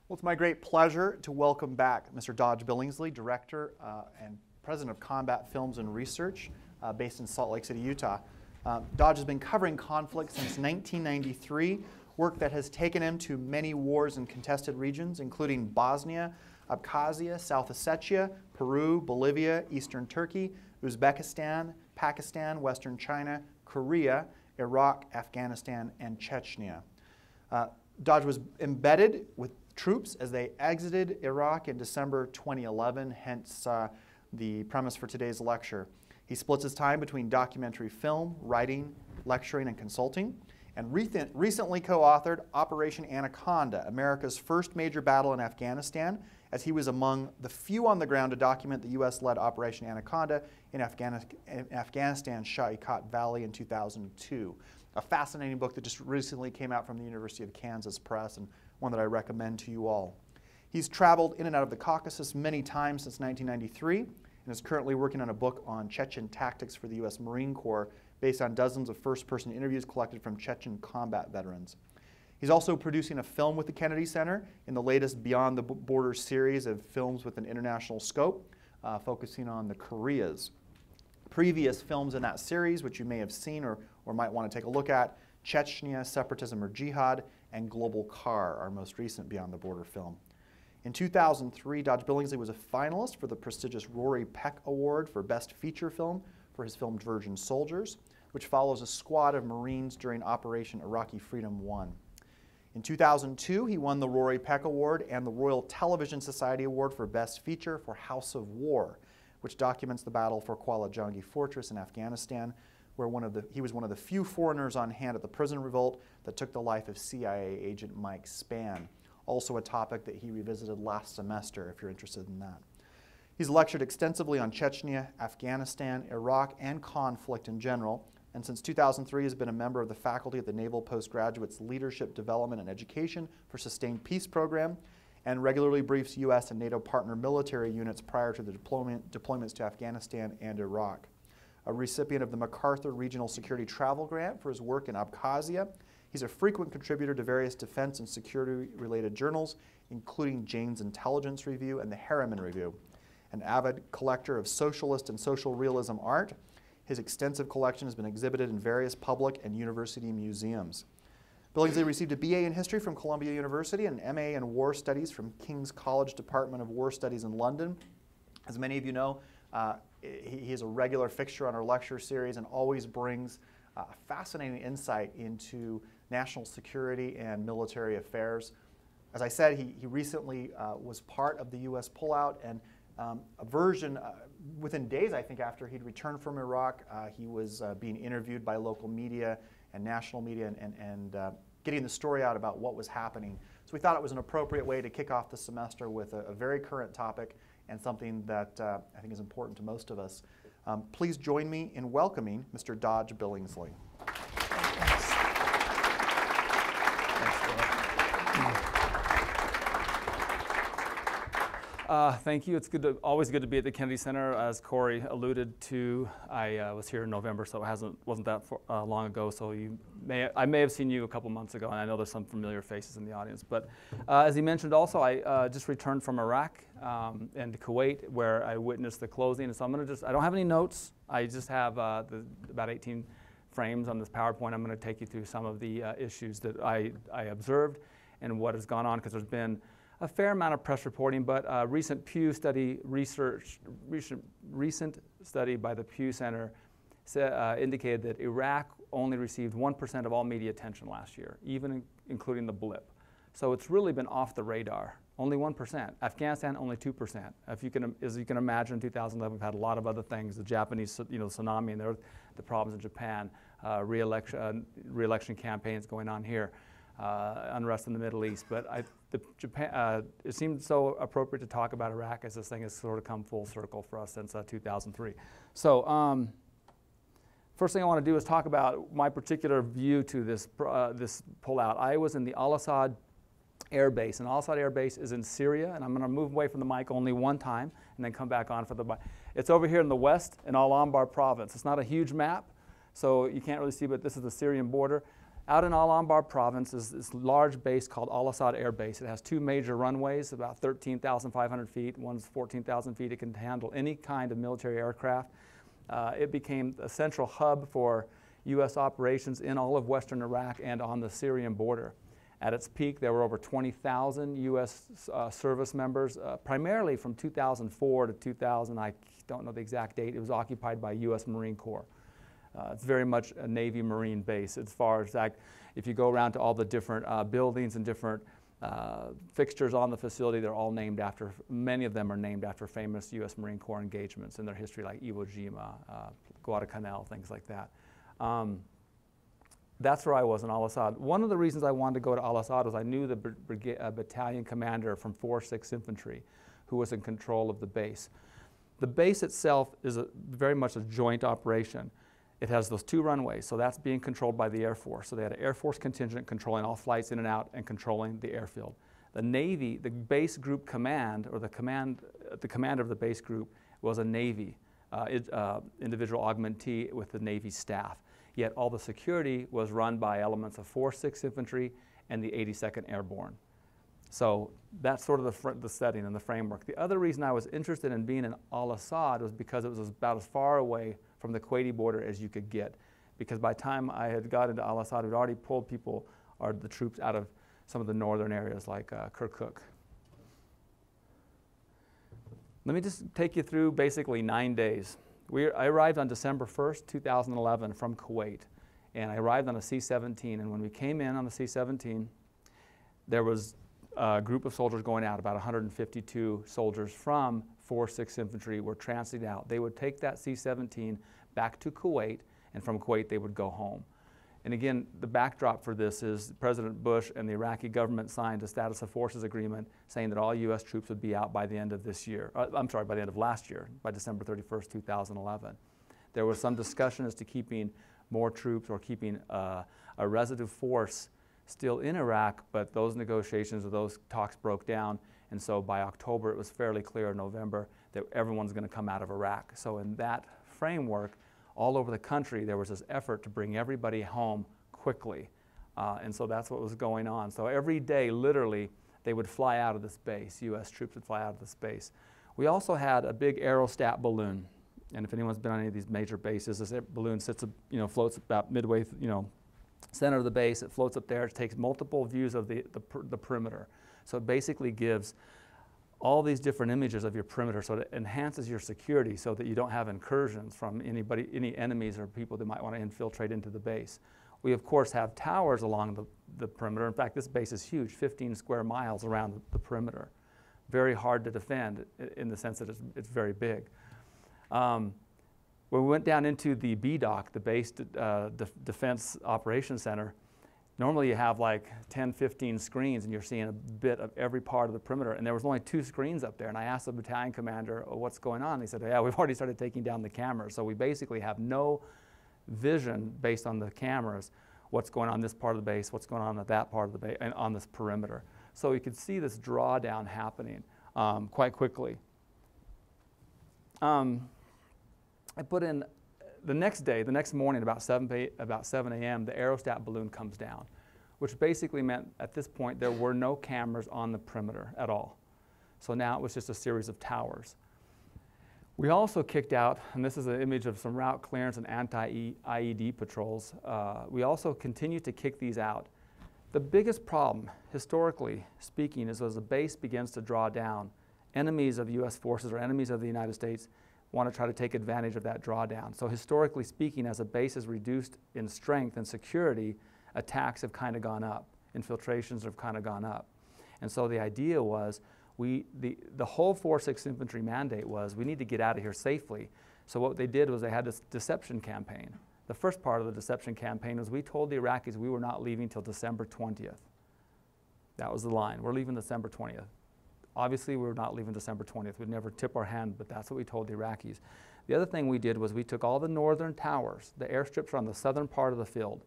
Well, it's my great pleasure to welcome back Mr. Dodge Billingsley, Director and President of Combat Films and Research, based in Salt Lake City, Utah. Dodge has been covering conflict since 1993, work that has taken him to many wars in contested regions, including Bosnia, Abkhazia, South Ossetia, Peru, Bolivia, Eastern Turkey, Uzbekistan, Pakistan, Western China, Korea, Iraq, Afghanistan, and Chechnya. Dodge was embedded with troops as they exited Iraq in December 2011, hence the premise for today's lecture. He splits his time between documentary film, writing, lecturing, and consulting, and recently co-authored Operation Anaconda, America's first major battle in Afghanistan, as he was among the few on the ground to document the U.S.-led Operation Anaconda in Afghanistan's Shah-e-Khat Valley in 2002. A fascinating book that just recently came out from the University of Kansas Press, and one that I recommend to you all. He's traveled in and out of the Caucasus many times since 1993, and is currently working on a book on Chechen tactics for the U.S. Marine Corps, based on dozens of first-person interviews collected from Chechen combat veterans. He's also producing a film with the Kennedy Center in the latest Beyond the Border series of films with an international scope, focusing on the Koreas. Previous films in that series, which you may have seen or might want to take a look at, Chechnya, Separatism or Jihad, and Global Car, our most recent Beyond the Border film. In 2003, Dodge Billingsley was a finalist for the prestigious Rory Peck Award for Best Feature Film for his film Virgin Soldiers, which follows a squad of Marines during Operation Iraqi Freedom 1. In 2002, he won the Rory Peck Award and the Royal Television Society Award for Best Feature for House of War, which documents the battle for Kuala Jangi Fortress in Afghanistan, where he was one of the few foreigners on hand at the prison revolt that took the life of CIA agent Mike Spann, also a topic that he revisited last semester if you're interested in that. He's lectured extensively on Chechnya, Afghanistan, Iraq, and conflict in general, and since 2003 has been a member of the faculty at the Naval Postgraduate's Leadership Development and Education for Sustained Peace program, and regularly briefs U.S. and NATO partner military units prior to the deployments to Afghanistan and Iraq. A recipient of the MacArthur Regional Security Travel Grant for his work in Abkhazia, he's a frequent contributor to various defense and security-related journals, including Jane's Intelligence Review and the Harriman Review. An avid collector of socialist and social realism art, his extensive collection has been exhibited in various public and university museums. Billingsley received a BA in History from Columbia University and an MA in War Studies from King's College Department of War Studies in London. As many of you know, he is a regular fixture on our lecture series and always brings a fascinating insight into national security and military affairs. As I said, he recently was part of the U.S. pullout, and a version, within days, I think, after he'd returned from Iraq, he was being interviewed by local media and national media and getting the story out about what was happening. So we thought it was an appropriate way to kick off the semester with a very current topic and something that I think is important to most of us. Please join me in welcoming Mr. Dodge Billingsley. Thanks. Thank you. It's always good to be at the Kennedy Center. As Corey alluded to, I was here in November, so it wasn't that long ago. So I may have seen you a couple months ago, and I know there's some familiar faces in the audience. But as he mentioned, also I just returned from Iraq and Kuwait, where I witnessed the closing. And so I don't have any notes. I just have about 18 frames on this PowerPoint. I'm going to take you through some of the issues that I observed and what has gone on, because there's been a fair amount of press reporting, but recent Pew study recent study by the Pew Center indicated that Iraq only received 1% of all media attention last year, even including the blip. So it's really been off the radar. Only 1%. Afghanistan, only 2%. As you can imagine, in 2011, we've had a lot of other things: the Japanese, tsunami, and the problems in Japan, re-election campaigns going on here. Unrest in the Middle East, but it seemed so appropriate to talk about Iraq, as this thing has sort of come full circle for us since 2003. So first thing I want to do is talk about my particular view to this pullout. I was in the Asad Air Base, and Asad Air Base is in Syria, and I'm going to move away from the mic only one time and then come back on for the mic. It's over here in the west in Al-Anbar province. It's not a huge map, so you can't really see, but this is the Syrian border. Out in Al-Anbar province is this large base called Asad Air Base. It has two major runways, about 13,500 feet. One's 14,000 feet. It can handle any kind of military aircraft. It became a central hub for U.S. operations in all of western Iraq and on the Syrian border. At its peak, there were over 20,000 U.S. Service members, primarily from 2004 to 2000. I don't know the exact date. It was occupied by U.S. Marine Corps. It's very much a Navy Marine base as far as that. If you go around to all the different buildings and different fixtures on the facility, they're all named after, many of them are named after famous U.S. Marine Corps engagements in their history, like Iwo Jima, Guadalcanal, things like that. That's where I was in Al-Asad. One of the reasons I wanted to go to Al-Asad was I knew the battalion commander from 4th Infantry who was in control of the base. The base itself is very much a joint operation. It has those two runways, so that's being controlled by the Air Force. So they had an Air Force contingent controlling all flights in and out and controlling the airfield. The Navy, the base group command, or the commander of the base group was a Navy individual augmentee with the Navy staff. Yet all the security was run by elements of 4th Infantry and the 82nd Airborne. So that's sort of the setting and the framework. The other reason I was interested in being in Al-Asad was because it was about as far away from the Kuwaiti border as you could get. Because by the time I had got into Al-Asad, we'd already pulled people, or the troops, out of some of the northern areas like Kirkuk. Let me just take you through basically 9 days. I arrived on December 1st, 2011 from Kuwait, and I arrived on a C-17, and when we came in on the C-17, there was a group of soldiers going out, about 152 soldiers from 4th Infantry were transiting out. They would take that C-17 back to Kuwait, and from Kuwait they would go home. And again, the backdrop for this is President Bush and the Iraqi government signed a status of forces agreement saying that all U.S. troops would be out by the end of this year. By the end of last year, by December 31st, 2011. There was some discussion as to keeping more troops or keeping a residue force still in Iraq, but those negotiations or those talks broke down, and so by October it was fairly clear in November that everyone's going to come out of Iraq. So in that framework, all over the country, there was this effort to bring everybody home quickly. And so that's what was going on. So every day, literally, they would fly out of this base. U.S. troops would fly out of this base. We also had a big aerostat balloon. And if anyone's been on any of these major bases, this balloon floats about midway, center of the base. It floats up there. It takes multiple views of the perimeter. So it basically gives all these different images of your perimeter, so it enhances your security so that you don't have incursions from any enemies or people that might want to infiltrate into the base. We, of course, have towers along the perimeter. In fact, this base is huge, 15 square miles around the perimeter. Very hard to defend in the sense that it's very big. When we went down into the BDOC, the Base Defense Operations Center, normally you have like 10, 15 screens and you're seeing a bit of every part of the perimeter, and there was only 2 screens up there. And I asked the battalion commander, what's going on? And he said, yeah, we've already started taking down the cameras. So we basically have no vision based on the cameras, what's going on in this part of the base, what's going on at that part of the base, and on this perimeter. So you could see this drawdown happening quite quickly. I put in the next day, the next morning, about 7 a.m., the aerostat balloon comes down, which basically meant at this point there were no cameras on the perimeter at all. So now it was just a series of towers. We also kicked out, and this is an image of some route clearance and anti-IED patrols. We also continued to kick these out. The biggest problem, historically speaking, is as the base begins to draw down, enemies of U.S. forces or enemies of the United States want to try to take advantage of that drawdown. So historically speaking, as a base is reduced in strength and security, attacks have kind of gone up. Infiltrations have kind of gone up. And so the idea was, the whole 4th Infantry mandate was, we need to get out of here safely. So what they did was they had this deception campaign. The first part of the deception campaign was we told the Iraqis we were not leaving till December 20th. That was the line. We're leaving December 20th. Obviously, we were not leaving December 20th. We'd never tip our hand, but that's what we told the Iraqis. The other thing we did was we took all the northern towers. The airstrips are on the southern part of the field.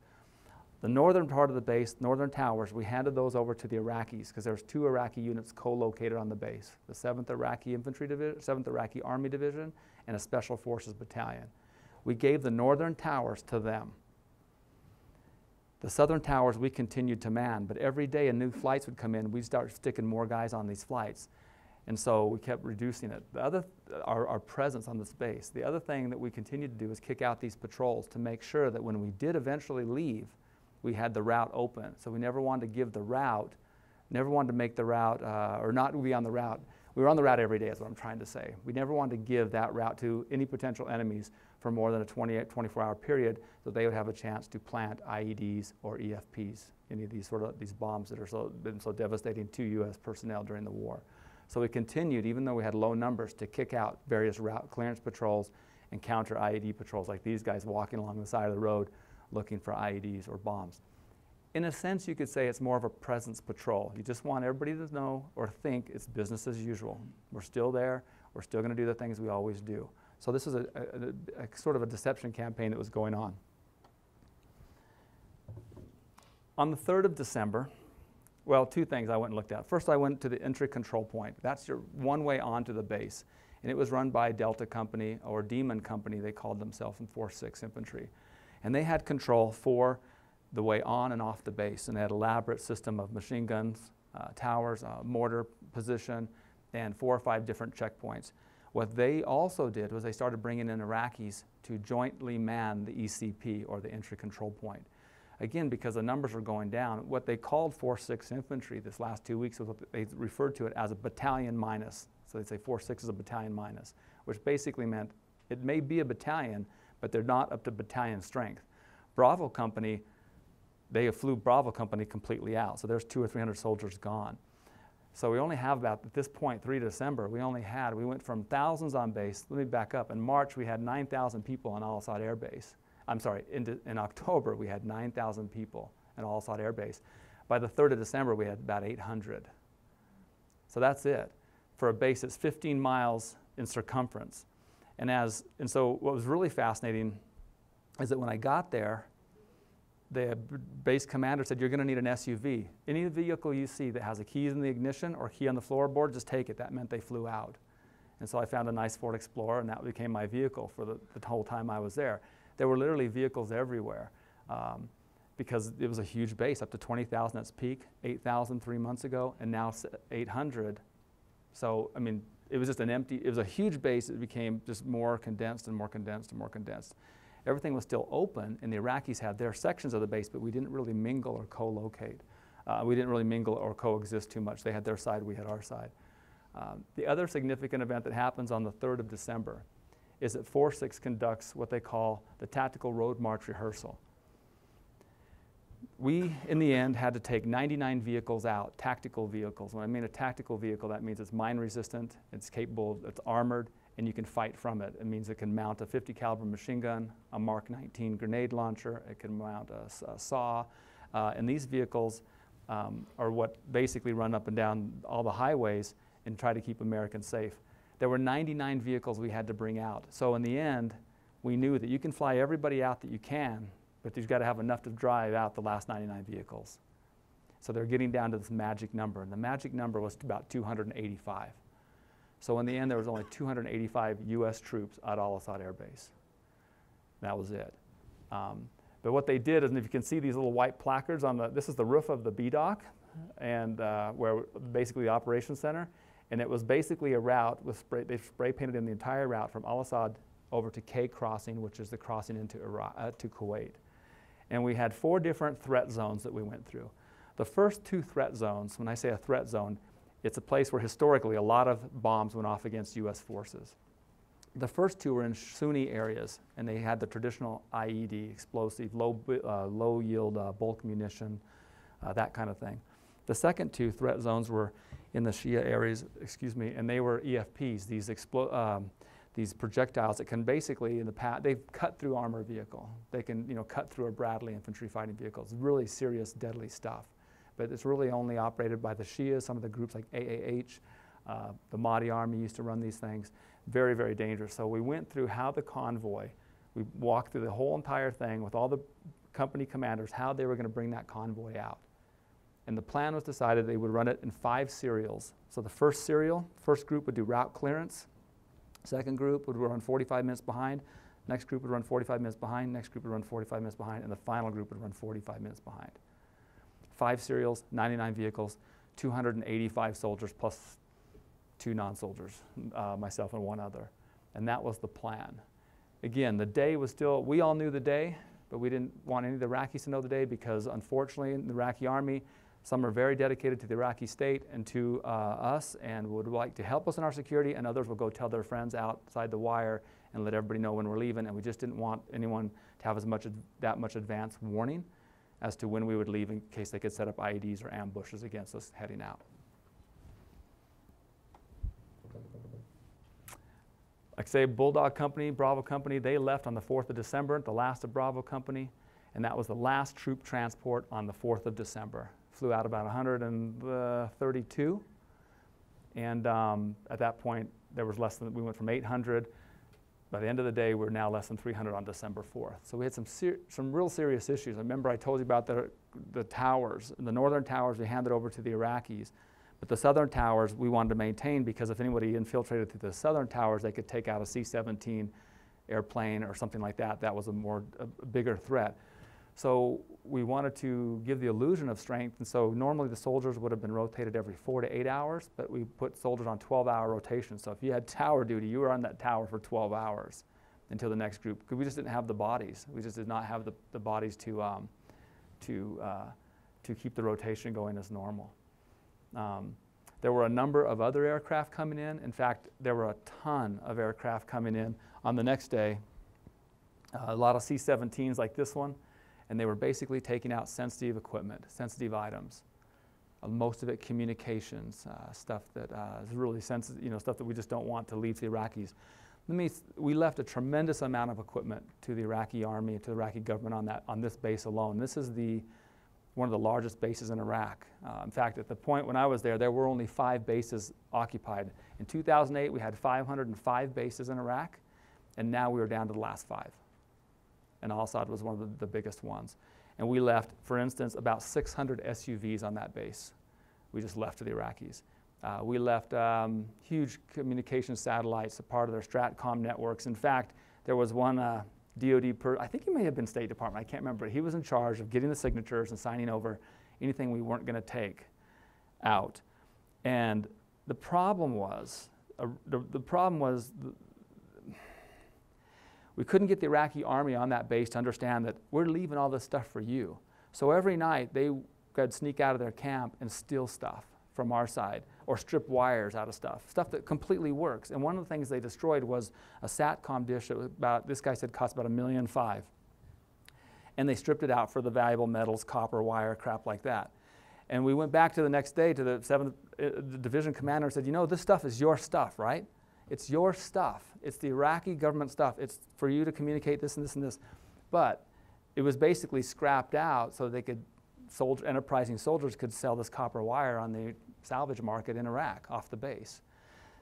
The northern part of the base, northern towers, we handed those over to the Iraqis because there's 2 Iraqi units co-located on the base, the 7th Iraqi Infantry Division, 7th Iraqi Army Division, and a Special Forces Battalion. We gave the northern towers to them. The southern towers we continued to man, but every day new flights would come in, we'd start sticking more guys on these flights. And so we kept reducing it. The other, our presence on this base. The other thing that we continued to do is kick out these patrols to make sure that when we did eventually leave, we had the route open. So we never wanted to give the route, never wanted to make the route, or not be on the route. We were on the route every day is what I'm trying to say. We never wanted to give that route to any potential enemies for more than a 24-hour period so they would have a chance to plant IEDs or EFPs, any of these these bombs that are been so devastating to U.S. personnel during the war. So we continued, even though we had low numbers, to kick out various route clearance patrols and counter IED patrols, like these guys walking along the side of the road looking for IEDs or bombs. In a sense, you could say it's more of a presence patrol. You just want everybody to know or think it's business as usual. We're still there. We're still going to do the things we always do. So this is a sort of a deception campaign that was going on. On the 3rd of December, well, two things I went and looked at. First, I went to the entry control point. That's your one way onto the base. And it was run by Delta Company, or Demon Company, they called themselves in 4th Infantry. And they had control for the way on and off the base. And they had an elaborate system of machine guns, towers, mortar position, and 4 or 5 different checkpoints. What they also did was they started bringing in Iraqis to jointly man the ECP, or the entry control point. Again, because the numbers are going down, what they called 4th Infantry this last 2 weeks was what they referred to it as a battalion minus. So they'd say 4-6 is a battalion minus, which basically meant it may be a battalion, but they're not up to battalion strength. Bravo Company, they flew Bravo Company completely out. So there's 200 or 300 soldiers gone. So we only have about, at this point, 3 December, we went from thousands on base. Let me back up. In March, we had 9,000 people on Asad Air Base. I'm sorry, in October, we had 9,000 people at Asad Air Base. By the 3rd of December, we had about 800. So that's it for a base that's 15 miles in circumference. And so what was really fascinating is that when I got there, the base commander said, you're going to need an SUV. Any vehicle you see that has a key in the ignition or key on the floorboard, just take it. That meant they flew out. And so I found a nice Ford Explorer, and that became my vehicle for the whole time I was there. There were literally vehicles everywhere because it was a huge base, up to 20,000 at its peak, 8,000 3 months ago, and now 800. So, I mean, it was just it was a huge base. It became just more condensed and more condensed and more condensed. Everything was still open, and the Iraqis had their sections of the base, but we didn't really mingle or co-locate. We didn't really mingle or coexist too much. They had their side, we had our side. The other significant event that happens on the 3rd of December is that 4-6 conducts what they call the Tactical Road March Rehearsal. We, in the end, had to take 99 vehicles out, tactical vehicles. When I mean a tactical vehicle, that means it's mine resistant, it's capable, it's armored, and you can fight from it. It means it can mount a 50 caliber machine gun, a Mark 19 grenade launcher, it can mount a saw, and these vehicles are what basically run up and down all the highways and try to keep Americans safe. There were 99 vehicles we had to bring out. So in the end, we knew that you can fly everybody out that you can, but you've got to have enough to drive out the last 99 vehicles. So they're getting down to this magic number, and the magic number was about 285. So in the end, there was only 285 U.S. troops at Al-Asad Air Base. That was it. But what they did is, and if you can see these little white placards on this is the roof of the B-Dock, and where basically the operations center, and it was basically a route with they spray painted in the entire route from Al-Asad over to K Crossing, which is the crossing into to Kuwait. And we had 4 different threat zones that we went through. The first 2 threat zones, when I say a threat zone, it's a place where historically a lot of bombs went off against U.S. forces. The first 2 were in Sunni areas, and they had the traditional IED, explosive, low yield bulk munition, that kind of thing. The second 2 threat zones were in the Shia areas, and they were EFPs, these projectiles that can basically, in the past, they've cut through armored vehicle. They can, cut through a Bradley infantry fighting vehicle. It's really serious, deadly stuff. But it's really only operated by the Shias, some of the groups like AAH, the Mahdi Army used to run these things. Very, very dangerous. So we went through how the convoy, we walked through the whole entire thing with all the company commanders, how they were going to bring that convoy out. And the plan was decided they would run it in 5 serials. So the first serial, first group would do route clearance. Second group would run 45 minutes behind. Next group would run 45 minutes behind, next group would run 45 minutes behind, and the final group would run 45 minutes behind. 5 serials, 99 vehicles, 285 soldiers plus 2 non-soldiers, myself and 1 other. And that was the plan. Again, the day was still, we all knew the day, but we didn't want any of the Iraqis to know the day because unfortunately in the Iraqi army, some are very dedicated to the Iraqi state and to us and would like to help us in our security, and others will go tell their friends outside the wire and let everybody know when we're leaving, and we just didn't want anyone to have that much advance warning as to when we would leave in case they could set up IEDs or ambushes against us heading out. Like I say, Bulldog Company, Bravo Company, they left on the 4th of December, the last of Bravo Company, and that was the last troop transport on the 4th of December. Flew out about 132, and at that point, there was less than, we went from 800. By the end of the day, we're now less than 300 on December 4th. So we had some real serious issues. I remember I told you about the towers. The northern towers we handed over to the Iraqis, but the southern towers we wanted to maintain because if anybody infiltrated through the southern towers, they could take out a C-17 airplane or something like that. That was a bigger threat. So we wanted to give the illusion of strength, and so normally the soldiers would have been rotated every 4 to 8 hours, but we put soldiers on 12-hour rotations. So if you had tower duty, you were on that tower for 12 hours until the next group, because we just didn't have the bodies. We just did not have the bodies to keep the rotation going as normal. There were a number of other aircraft coming in. In fact, there were a ton of aircraft coming in on the next day, a lot of C-17s like this one. And they were basically taking out sensitive equipment, sensitive items. Most of it communications, stuff that is really sensitive, stuff that we just don't want to leave to the Iraqis. We left a tremendous amount of equipment to the Iraqi army, to the Iraqi government on this base alone. This is one of the largest bases in Iraq. In fact, at the point when I was there, there were only 5 bases occupied. In 2008, we had 505 bases in Iraq, and now we were down to the last 5. And Al-Assad was one of the biggest ones. And we left, for instance, about 600 SUVs on that base. We just left to the Iraqis. We left huge communication satellites, a part of their Stratcom networks. In fact, there was one DOD I think he may have been State Department, I can't remember. He was in charge of getting the signatures and signing over anything we weren't going to take out. And the problem was, we couldn't get the Iraqi army on that base to understand that we're leaving all this stuff for you. So every night they could sneak out of their camp and steal stuff from our side or strip wires out of stuff that completely works. And one of the things they destroyed was a SATCOM dish that was this guy said cost about $1.5 million. And they stripped it out for the valuable metals, copper, wire, crap like that. And we went back to the next day to the 7th Division commander and said, this stuff is your stuff, right? It's your stuff. It's the Iraqi government stuff. It's for you to communicate this and this and this. But it was basically scrapped out so they could, enterprising soldiers could sell this copper wire on the salvage market in Iraq off the base.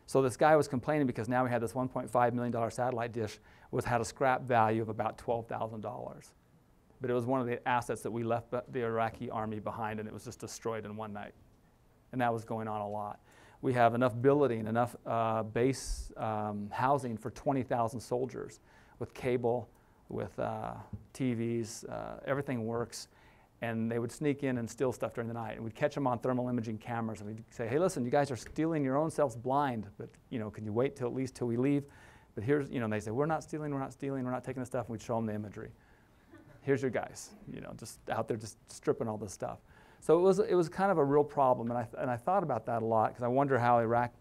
So this guy was complaining because now we had this $1.5 million satellite dish had a scrap value of about $12,000. But it was one of the assets that we left the Iraqi army behind, and it was just destroyed in one night. And that was going on a lot. We have enough billeting, enough base housing for 20,000 soldiers with cable, with TVs, everything works. And they would sneak in and steal stuff during the night. And we'd catch them on thermal imaging cameras. And we'd say, hey, listen, you guys are stealing your own selves blind, but can you wait till at least till we leave? But here's, and they say, we're not stealing, we're not taking the stuff. And we'd show them the imagery. Here's your guys, just out there just stripping all this stuff. So it was kind of a real problem, and I thought about that a lot because I wonder how Iraq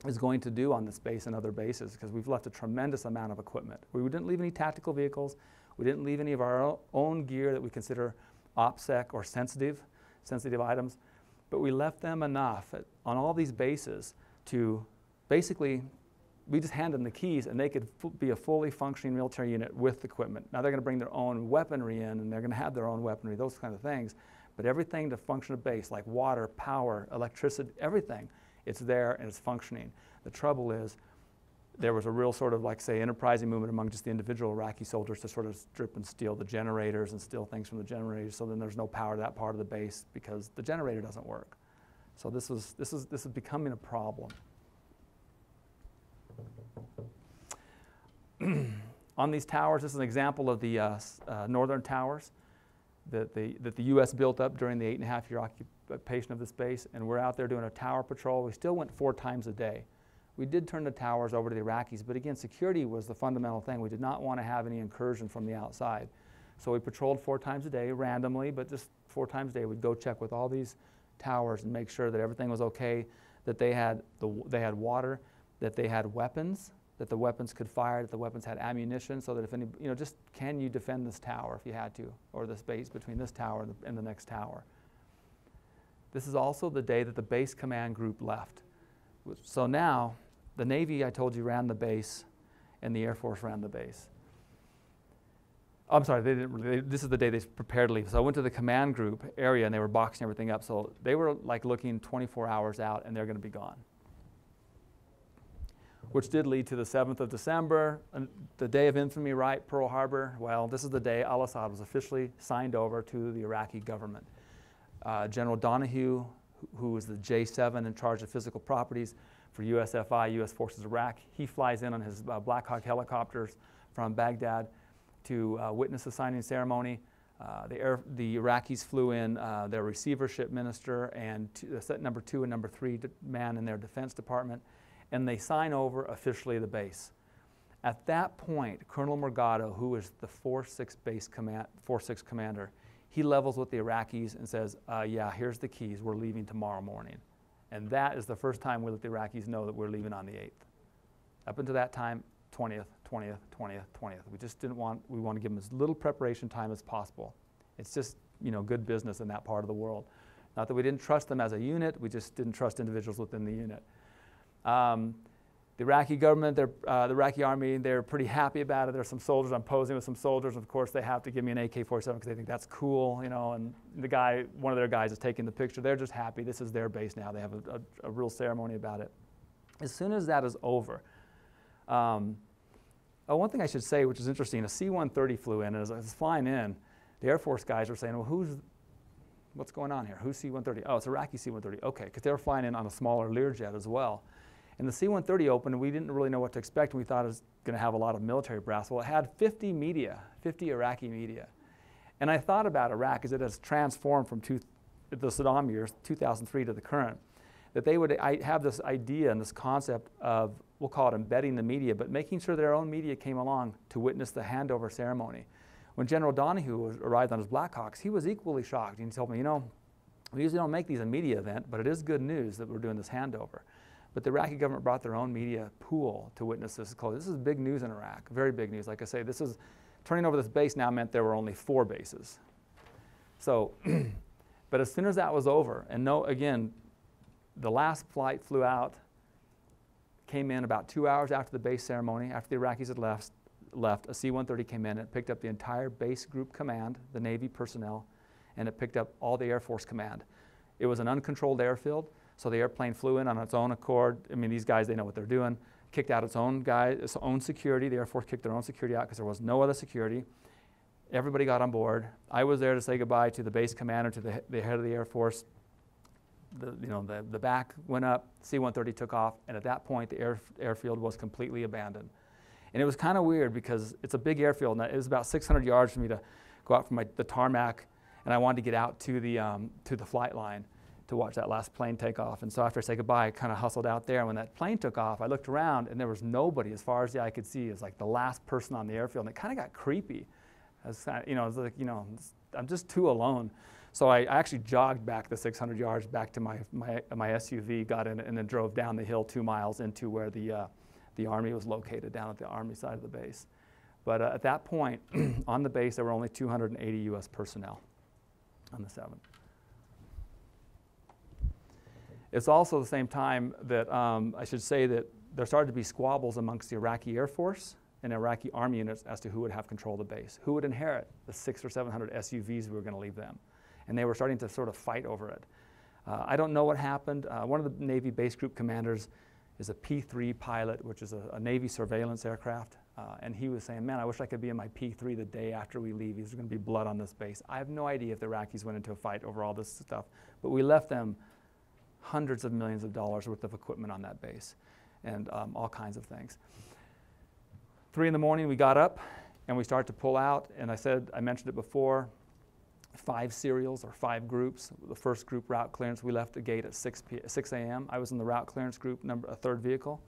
is going to do on this base and other bases because we've left a tremendous amount of equipment. We didn't leave any tactical vehicles. We didn't leave any of our own gear that we consider OPSEC or sensitive items, but we left them enough on all these bases to basically, we just hand them the keys and they could be a fully functioning military unit with equipment. Now they're going to bring their own weaponry in and they're going to have their own weaponry, those kind of things. But everything to function a base, like water, power, electricity, everything, it's there and it's functioning. The trouble is, there was a real sort of say enterprising movement among just the individual Iraqi soldiers to sort of strip and steal the generators and steal things from the generators, so then there's no power to that part of the base because the generator doesn't work. So this is becoming a problem. On these towers, this is an example of the northern towers that the U.S. built up during the 8.5-year occupation of this base, and we're out there doing a tower patrol. We still went 4 times a day. We did turn the towers over to the Iraqis, but again, security was the fundamental thing. We did not want to have any incursion from the outside. So we patrolled 4 times a day, randomly, but just 4 times a day. We'd go check with all these towers and make sure that everything was okay, that they had water, that they had weapons, that the weapons could fire, that the weapons had ammunition, so that if any, just can you defend this tower if you had to, or the space between this tower and the next tower. This is also the day that the base command group left. So now, the Navy, I told you, ran the base, and the Air Force ran the base. I'm sorry, this is the day they prepared to leave. So I went to the command group area, and they were boxing everything up. So they were like looking 24 hours out, and they're going to be gone. Which did lead to the 7th of December, the day of infamy, right, Pearl Harbor. Well, this is the day al-Assad was officially signed over to the Iraqi government. General Donahue, who was the J7 in charge of physical properties for USFI, U.S. Forces Iraq, he flies in on his Black Hawk helicopters from Baghdad to witness the signing ceremony. The Iraqis flew in their receivership minister and set number 2 and number 3 man in their defense department, and they sign over officially the base. At that point, Colonel Morgado, who is the 4-6 commander, he levels with the Iraqis and says, yeah, here's the keys, we're leaving tomorrow morning. And that is the first time we let the Iraqis know that we're leaving on the 8th. Up until that time, 20th, 20th, 20th, 20th. We just didn't want, we want to give them as little preparation time as possible. It's just, good business in that part of the world. Not that we didn't trust them as a unit, we just didn't trust individuals within the unit. The Iraqi government, the Iraqi army, they're pretty happy about it. There's some soldiers, I'm posing with some soldiers. Of course, they have to give me an AK-47 because they think that's cool, and one of their guys is taking the picture. They're just happy. This is their base now. They have a real ceremony about it. As soon as that is over, one thing I should say, which is interesting, a C-130 flew in, and as I was flying in, the Air Force guys were saying, well, what's going on here? Who's C-130? Oh, it's Iraqi C-130. Okay, because they were flying in on a smaller Learjet as well. And the C-130 opened, and we didn't really know what to expect, and we thought it was going to have a lot of military brass. Well, it had 50 Iraqi media. And I thought about Iraq as it has transformed from the Saddam years, 2003 to the current, that they would have this idea and this concept of, we'll call it embedding the media, but making sure their own media came along to witness the handover ceremony. When General Donahue arrived on his Blackhawks, he was equally shocked. He told me, we usually don't make these a media event, but it is good news that we're doing this handover. But the Iraqi government brought their own media pool to witness this. This is big news in Iraq, very big news. Like I say, turning over this base now meant there were only 4 bases. So, but as soon as that was over, and again, the last flight flew out, came in about 2 hours after the base ceremony, after the Iraqis had left, a C-130 came in and picked up the entire base group command, the Navy personnel, and it picked up all the Air Force command. It was an uncontrolled airfield, so the airplane flew in on its own accord. I mean, these guys, they know what they're doing. Kicked out its own security. The Air Force kicked their own security out because there was no other security. Everybody got on board. I was there to say goodbye to the base commander, to the head of the Air Force. The back went up, C-130 took off, and at that point, the airfield was completely abandoned. And it was kind of weird because it's a big airfield, and it was about 600 yards for me to go out from the tarmac, and I wanted to get out to the flight line to watch that last plane take off. And so after I said goodbye, I kind of hustled out there. And when that plane took off, I looked around, and there was nobody as far as the eye could see. It was like the last person on the airfield, and it kind of got creepy. It was like, I'm just too alone. So I actually jogged back the 600 yards back to my SUV, got in it, and then drove down the hill 2 miles into where the Army was located, down at the Army side of the base. But at that point, on the base, there were only 280 U.S. personnel on the 7th. It's also the same time that I should say that there started to be squabbles amongst the Iraqi Air Force and Iraqi Army units as to who would have control of the base, who would inherit the 600 or 700 SUVs we were going to leave them. And they were starting to sort of fight over it. I don't know what happened. One of the Navy base group commanders is a P-3 pilot, which is a Navy surveillance aircraft. And he was saying, man, I wish I could be in my P-3 the day after we leave. There's going to be blood on this base. I have no idea if the Iraqis went into a fight over all this stuff, but we left them hundreds of millions of dollars worth of equipment on that base and all kinds of things. 3 in the morning, we got up and we started to pull out. And I mentioned it before, 5 serials or 5 groups. The first group route clearance, we left the gate at 6 a.m. I was in the route clearance group, a 3rd vehicle.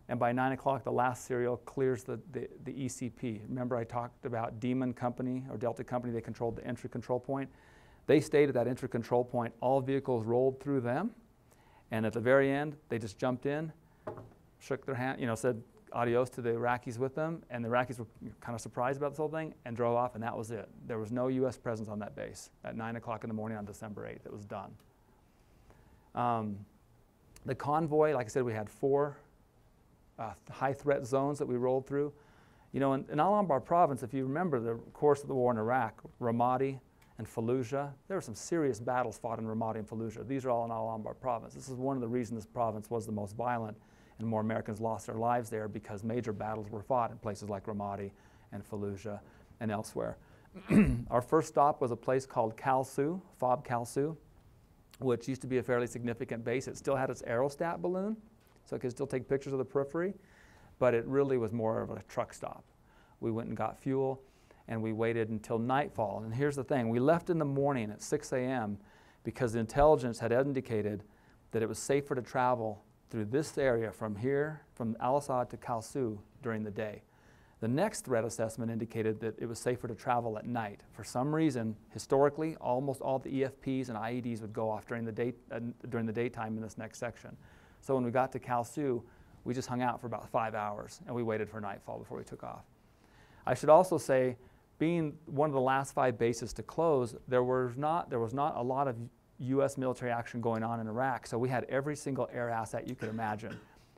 And by 9 o'clock, the last serial clears the ECP. Remember I talked about Demon Company or Delta Company, they controlled the entry control point. They stayed at that entry control point. All vehicles rolled through them. And at the very end, they just jumped in, shook their hand, said adios to the Iraqis with them. And the Iraqis were kind of surprised about this whole thing and drove off, and that was it. There was no U.S. presence on that base at 9 o'clock in the morning on December 8th. It was done. The convoy, like I said, we had 4 high threat zones that we rolled through. In Al-Anbar province, if you remember the course of the war in Iraq, Ramadi and Fallujah, there were some serious battles fought in Ramadi and Fallujah. These are all in Al-Anbar province. This is one of the reasons this province was the most violent and more Americans lost their lives there, because major battles were fought in places like Ramadi and Fallujah and elsewhere. Our first stop was a place called Kalsu, Fob Kalsu, which used to be a fairly significant base. It still had its aerostat balloon, so it could still take pictures of the periphery, but it really was more of a truck stop. We went and got fuel, and we waited until nightfall. And here's the thing, we left in the morning at 6 a.m. because the intelligence had indicated that it was safer to travel through this area from here, from Al-Asad to Kalsu during the day. The next threat assessment indicated that it was safer to travel at night. For some reason, historically, almost all the EFPs and IEDs would go off during the daytime in this next section. So when we got to Kalsu, we just hung out for about 5 hours, and we waited for nightfall before we took off. I should also say, being one of the last 5 bases to close, there was not a lot of U.S. military action going on in Iraq, so we had every single air asset you could imagine.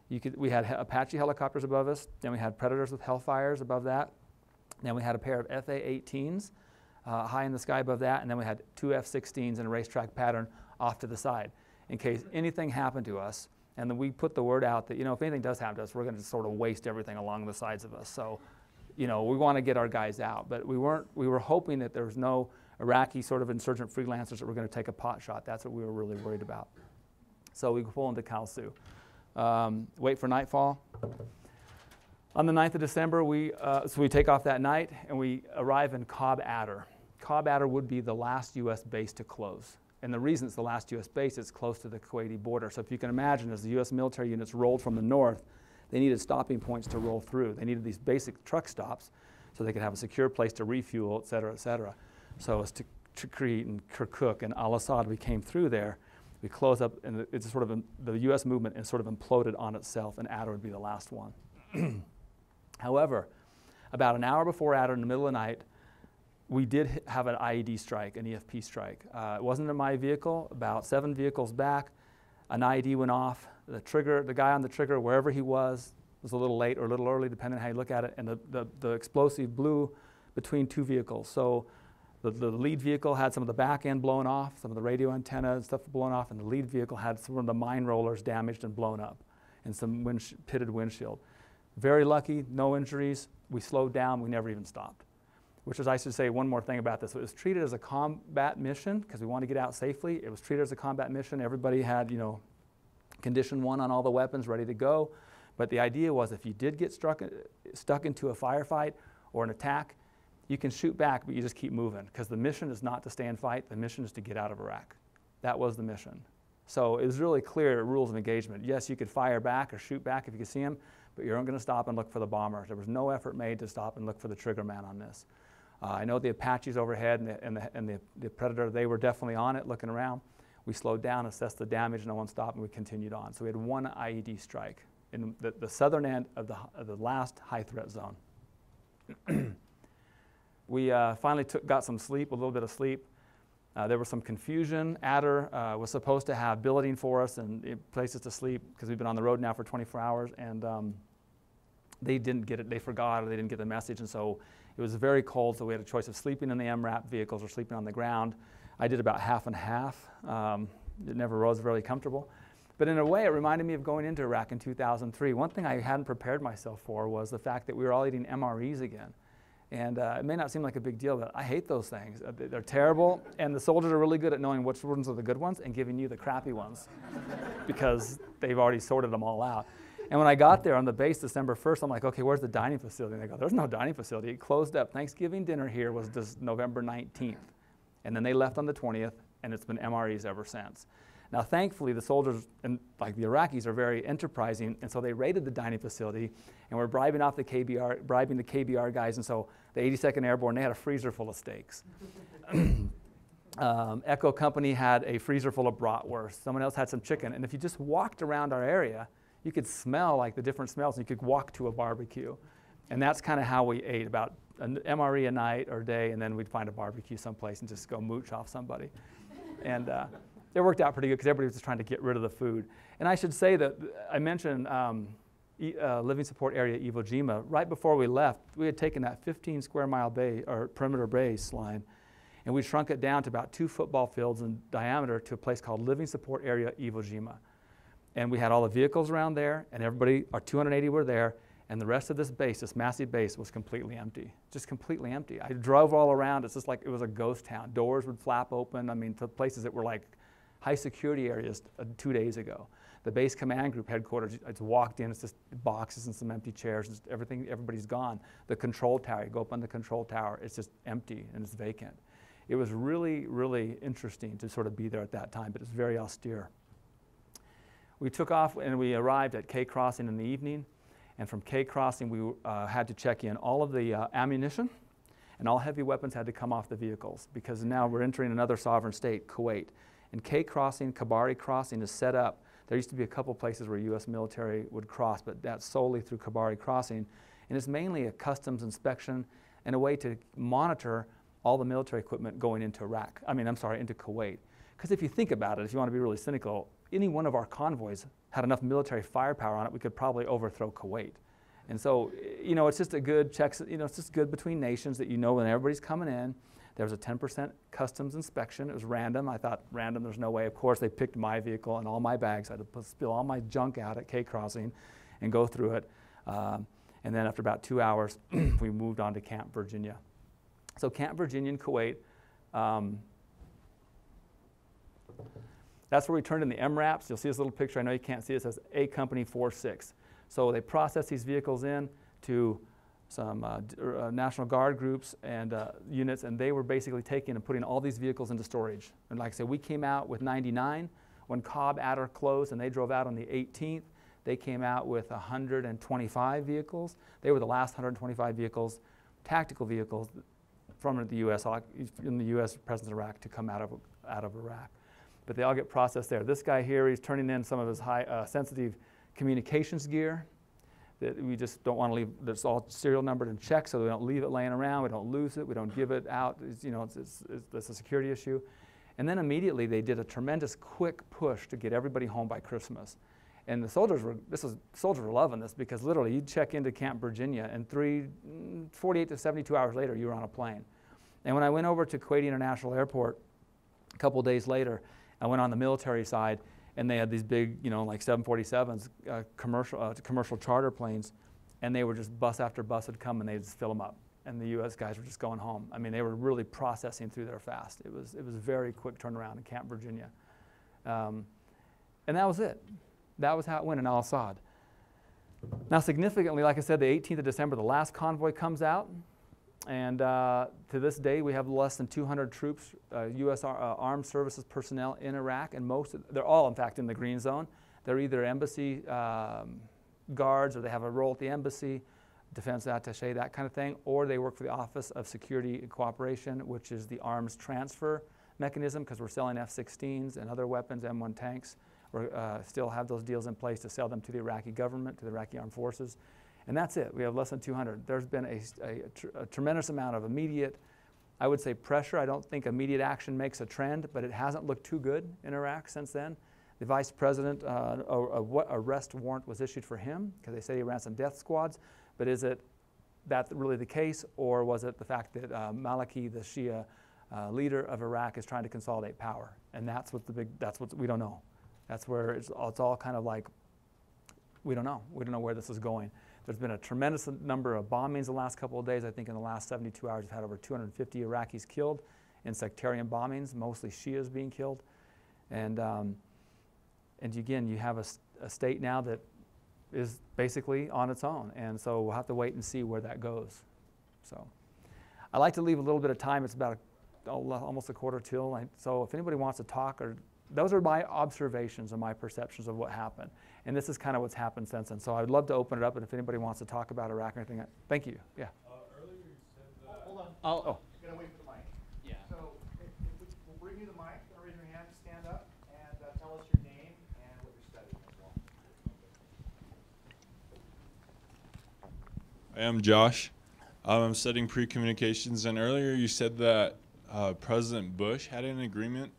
We had Apache helicopters above us, then we had Predators with Hellfires above that, then we had a pair of FA-18s high in the sky above that, and then we had 2 F-16s in a racetrack pattern off to the side in case anything happened to us. And then we put the word out that, if anything does happen to us, we're going to sort of waste everything along the sides of us. So, we want to get our guys out. But we were hoping that there was no Iraqi sort of insurgent freelancers that were going to take a pot shot. That's what we were really worried about. So we pull into Kalsu. Wait for nightfall. On the 9th of December, so we take off that night, and we arrive in Cobb Adder. Cobb Adder would be the last U.S. base to close. And the reason it's the last U.S. base, it's close to the Kuwaiti border. So if you can imagine, as the U.S. military units rolled from the north, they needed stopping points to roll through. They needed these basic truck stops so they could have a secure place to refuel, et cetera, et cetera. So as to Tikrit and Kirkuk and Al-Asad, we came through there. We close up, and it's sort of the U.S. movement is sort of imploded on itself, and Adder would be the last one. However, about an hour before Adder, in the middle of the night, we did have an IED strike, an EFP strike. It wasn't in my vehicle. About 7 vehicles back, an IED went off. The guy on the trigger, wherever he was a little late or a little early, depending on how you look at it, and the explosive blew between 2 vehicles. So the lead vehicle had some of the back end blown off, some of the radio antenna and stuff blown off, and the lead vehicle had some of the mine rollers damaged and blown up, and some pitted windshield. Very lucky, no injuries. We slowed down, we never even stopped. Which is, I should say one more thing about this. It was treated as a combat mission because we wanted to get out safely. It was treated as a combat mission. Everybody had, condition 1 on all the weapons ready to go. But the idea was if you did get stuck into a firefight or an attack, you can shoot back, but you just keep moving because the mission is not to stay and fight. The mission is to get out of Iraq. That was the mission. So it was really clear rules of engagement. Yes, you could fire back or shoot back if you could see him, but you weren't going to stop and look for the bomber. There was no effort made to stop and look for the trigger man on this. I know the Apaches overhead and the Predator, they were definitely on it, looking around. We slowed down, assessed the damage, no one stopped, and we continued on. So we had 1 IED strike in the southern end of the last high threat zone. We finally got some sleep, a little bit of sleep. There was some confusion. Adder was supposed to have billeting for us and places to sleep because we've been on the road now for 24 hours, and they didn't get it. They forgot, or they didn't get the message, and so it was very cold, so we had a choice of sleeping in the MRAP vehicles or sleeping on the ground. I did about half and half. It never was very comfortable. But in a way, it reminded me of going into Iraq in 2003. One thing I hadn't prepared myself for was the fact that we were all eating MREs again. And it may not seem like a big deal, but I hate those things. They're terrible, and the soldiers are really good at knowing which ones are the good ones and giving you the crappy ones because they've already sorted them all out. And when I got there on the base December 1st, I'm like, okay, where's the dining facility? And they go, there's no dining facility. It closed up. Thanksgiving dinner here was just November 19th. And then they left on the 20th, and it's been MREs ever since. Now, thankfully, the soldiers, and like the Iraqis, are very enterprising, and so they raided the dining facility, and were bribing the KBR guys, and so the 82nd Airborne, they had a freezer full of steaks. Echo Company had a freezer full of bratwurst. Someone else had some chicken, and if you just walked around our area, you could smell like the different smells, and you could walk to a barbecue. And that's kind of how we ate, about an MRE a night or a day, and then we'd find a barbecue someplace and just go mooch off somebody. And it worked out pretty good because everybody was just trying to get rid of the food. And I should say that I mentioned Living Support Area Iwo Jima. Right before we left, we had taken that 15 square mile bay, or perimeter base line, and we shrunk it down to about 2 football fields in diameter to a place called Living Support Area Iwo Jima. And we had all the vehicles around there, and everybody, our 280 were there, and the rest of this base, this massive base, was completely empty, just completely empty. I drove all around. It's just like it was a ghost town. Doors would flap open. I mean, to places that were like high security areas 2 days ago. The base command group headquarters, I just walked in, it's just boxes and some empty chairs, just everybody's gone. The control tower, you go up on the control tower, it's just empty and it's vacant. It was really, really interesting to sort of be there at that time, but it's very austere. We took off and we arrived at K Crossing in the evening, and from K Crossing we had to check in all of the ammunition, and all heavy weapons had to come off the vehicles because now we're entering another sovereign state, Kuwait. And K Crossing, Kabari Crossing is set up. There used to be a couple places where U.S. military would cross, but that's solely through Kabari Crossing. And it's mainly a customs inspection and a way to monitor all the military equipment going into into Kuwait. Because if you think about it, if you want to be really cynical, any one of our convoys had enough military firepower on it, we could probably overthrow Kuwait. And so, it's just a good check, it's just good between nations that when everybody's coming in. There was a 10% customs inspection. It was random. I thought, random, there's no way. Of course, they picked my vehicle and all my bags. I had to spill all my junk out at K Crossing and go through it. And then after about 2 hours, we moved on to Camp Virginia. So Camp Virginia in Kuwait, that's where we turned in the MRAPs. You'll see this little picture. I know you can't see it. It says A Company 46. So they process these vehicles in to some National Guard groups and units, and they were basically taking and putting all these vehicles into storage. And like I said, we came out with 99. When Cobb Adder closed and they drove out on the 18th, they came out with 125 vehicles. They were the last 125 vehicles, tactical vehicles, from the U.S. in the U.S. presence in Iraq to come out of Iraq. But they all get processed there. This guy here, he's turning in some of his high sensitive communications gear that we just don't want to leave. That's all serial numbered and checked, so we don't leave it laying around. We don't lose it. We don't give it out. It's a security issue. And then immediately they did a tremendous quick push to get everybody home by Christmas. And the soldiers were loving this because literally you'd check into Camp Virginia and 48 to 72 hours later you were on a plane. And when I went over to Kuwait International Airport a couple days later, I went on the military side, and they had these big, like 747s, commercial charter planes, and they were just bus after bus would come and they'd just fill them up. And the U.S. guys were just going home. I mean, they were really processing through there fast. It was a very quick turnaround in Camp Virginia. And that was it. That was how it went in Al-Assad. Now, significantly, like I said, the 18th of December, the last convoy comes out. And to this day, we have less than 200 troops, U.S. Armed Services personnel in Iraq, and they're all, in fact, in the green zone. They're either embassy guards, or they have a role at the embassy, defense attaché, that kind of thing, or they work for the Office of Security and Cooperation, which is the arms transfer mechanism, because we're selling F-16s and other weapons, M1 tanks. We still have those deals in place to sell them to the Iraqi government, to the Iraqi armed forces. And that's it. We have less than 200. There's been a tremendous amount of immediate, I would say, pressure. I don't think immediate action makes a trend, but it hasn't looked too good in Iraq since then. The vice president, arrest warrant was issued for him because they say he ran some death squads. But is it that really the case, or was it the fact that Maliki, the Shia leader of Iraq, is trying to consolidate power? And that's what we don't know. That's where it's all kind of like, we don't know. We don't know where this is going. There's been a tremendous number of bombings the last couple of days. I think in the last 72 hours, we've had over 250 Iraqis killed in sectarian bombings, mostly Shias being killed. And again, you have a state now that is basically on its own. And so we'll have to wait and see where that goes. So I like to leave a little bit of time. It's about almost a quarter till. So if anybody wants to talk, or those are my observations and my perceptions of what happened. And this is kind of what's happened since then. So I'd love to open it up, and if anybody wants to talk about Iraq or anything, thank you. Yeah. Earlier you said that. Hold on. Oh. You're going to wait for the mic. Yeah. So we'll bring you the mic. Raise your hand, stand up, and tell us your name and what you're studying as well. I am Josh. I'm studying pre-communications, and earlier you said that President Bush had an agreement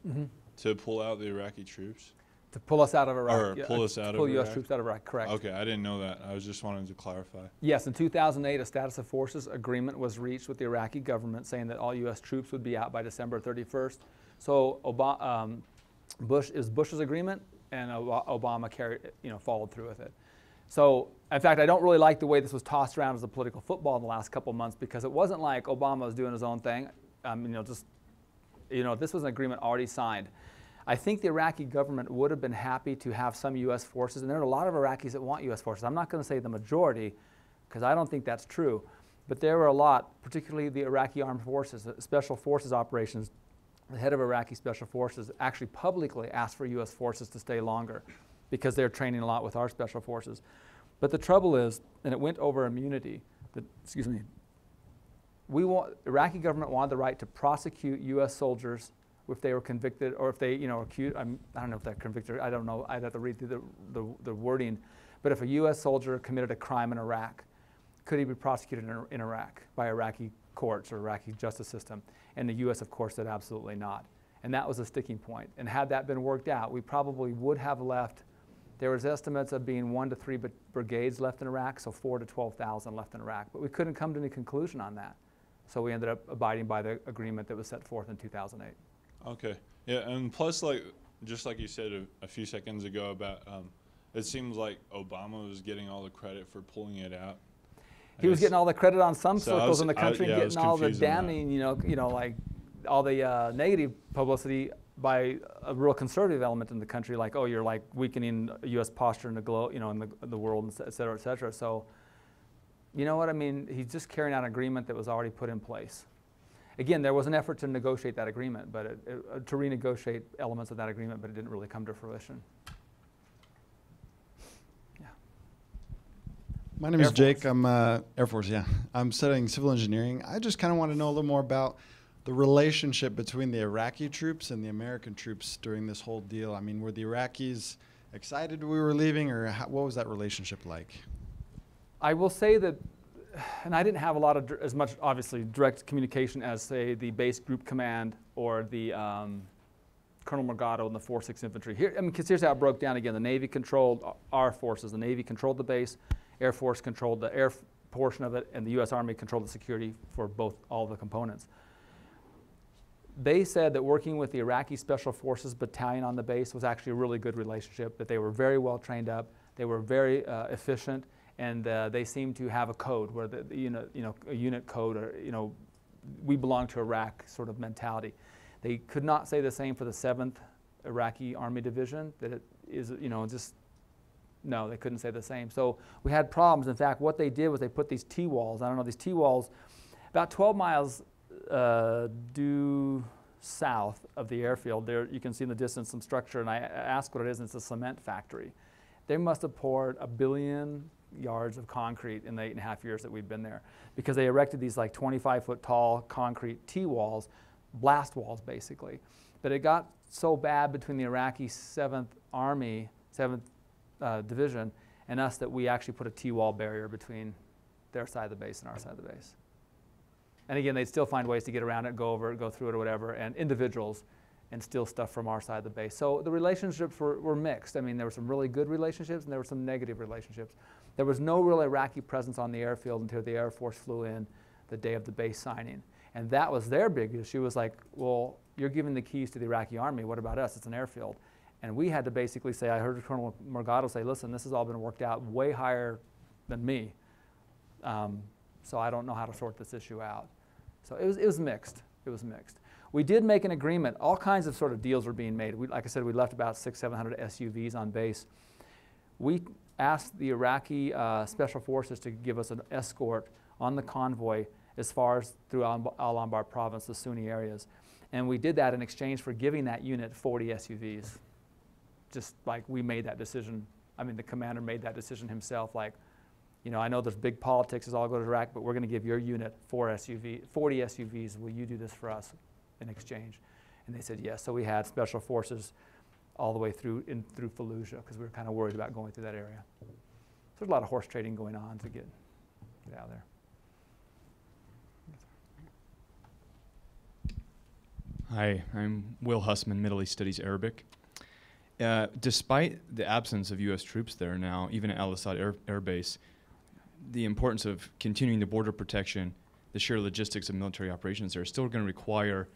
to pull out the Iraqi troops. To pull us out of Iraq. Or pull us out of Pull U.S. Iraq? troops out of Iraq, correct. Okay, I didn't know that. I was just wanting to clarify. Yes, in 2008, a status of forces agreement was reached with the Iraqi government saying that all U.S. troops would be out by December 31st. So Bush's agreement, and Obama followed through with it. So, in fact, I don't really like the way this was tossed around as a political football in the last couple of months, because it wasn't like Obama was doing his own thing. This was an agreement already signed. I think the Iraqi government would have been happy to have some U.S. forces, and there are a lot of Iraqis that want U.S. forces. I'm not going to say the majority, because I don't think that's true, but there were a lot, particularly the Iraqi armed forces, special forces operations. The head of Iraqi special forces actually publicly asked for U.S. forces to stay longer, because they're training a lot with our special forces. But the trouble is, and it went over immunity, Iraqi government wanted the right to prosecute U.S. soldiers if they were convicted, or if they, accused. I don't know if they're convicted. I don't know. I'd have to read through the wording. But if a U.S. soldier committed a crime in Iraq, could he be prosecuted in Iraq by Iraqi courts or Iraqi justice system? And the U.S., of course, said absolutely not. And that was a sticking point. And had that been worked out, we probably would have left. There was estimates of being 1 to 3 brigades left in Iraq, so 4,000 to 12,000 left in Iraq. But we couldn't come to any conclusion on that. So we ended up abiding by the agreement that was set forth in 2008. Okay. Yeah, and plus, just like you said a few seconds ago about, it seems like Obama was getting all the credit for pulling it out. He was getting all the credit on some So circles in the country, and getting all the confused on that. damning, like all the negative publicity by a real conservative element in the country, like, oh, you're like weakening U.S. posture in the globe, in the world, et cetera, et cetera. So, you know what I mean? He's just carrying out an agreement that was already put in place. Again, there was an effort to negotiate that agreement, but to renegotiate elements of that agreement, but it didn't really come to fruition. Yeah. My name is Jake. I'm Air Force, yeah. I'm studying civil engineering. I just kind of want to know a little more about the relationship between the Iraqi troops and the American troops during this whole deal. I mean, were the Iraqis excited we were leaving, or what was that relationship like? I will say that, and I didn't have as much, obviously, direct communication as, say, the base group command or the Colonel Morgado and the 4th Infantry. Here, because here's how it broke down again. The Navy controlled our forces. The Navy controlled the base. Air Force controlled the air portion of it, and the U.S. Army controlled the security for all the components. They said that working with the Iraqi Special Forces Battalion on the base was actually a really good relationship, that they were very well trained up, they were very efficient, and they seemed to have a code where a unit code, or we belong to Iraq sort of mentality. They could not say the same for the 7th Iraqi Army Division, that it is, no, they couldn't say the same. So we had problems. In fact, what they did was they put these T-walls, these T-walls about 12 miles due south of the airfield. There you can see in the distance some structure, and I asked what it is, and it's a cement factory. They must have poured 1 billion yards of concrete in the 8.5 years that we've been there, because they erected these like 25-foot tall concrete T-walls, blast walls basically. But it got so bad between the Iraqi 7th Army, 7th Division, and us that we actually put a T-wall barrier between their side of the base and our side of the base. And again, they'd still find ways to get around it, go over it, go through it or whatever, and individuals, and steal stuff from our side of the base. So the relationships were mixed. I mean, there were some really good relationships and there were some negative relationships. There was no real Iraqi presence on the airfield until the Air Force flew in the day of the base signing. And that was their big issue. Was like, well, you're giving the keys to the Iraqi army. What about us? It's an airfield. And we had to basically say, I heard Colonel Morgado say, listen, this has all been worked out way higher than me. So I don't know how to sort this issue out. So it was mixed. It was mixed. We did make an agreement. All kinds of sort of deals were being made. Like I said, we left about 600-700 SUVs on base. asked the Iraqi Special Forces to give us an escort on the convoy as far as through Al-Anbar province, the Sunni areas. And we did that in exchange for giving that unit 40 SUVs. Just like we made that decision. I mean, the commander made that decision himself. Like, you know, I know there's big politics as all go to Iraq, but we're going to give your unit 40 SUVs. Will you do this for us in exchange? And they said yes. So we had special forces all the way through Fallujah because we were kind of worried about going through that area. So there's a lot of horse trading going on to get out of there. Hi, I'm Will Hussman, Middle East Studies Arabic. Despite the absence of U.S. troops there now, even at Asad Air Base, the importance of continuing the border protection, the sheer logistics of military operations there is still going to require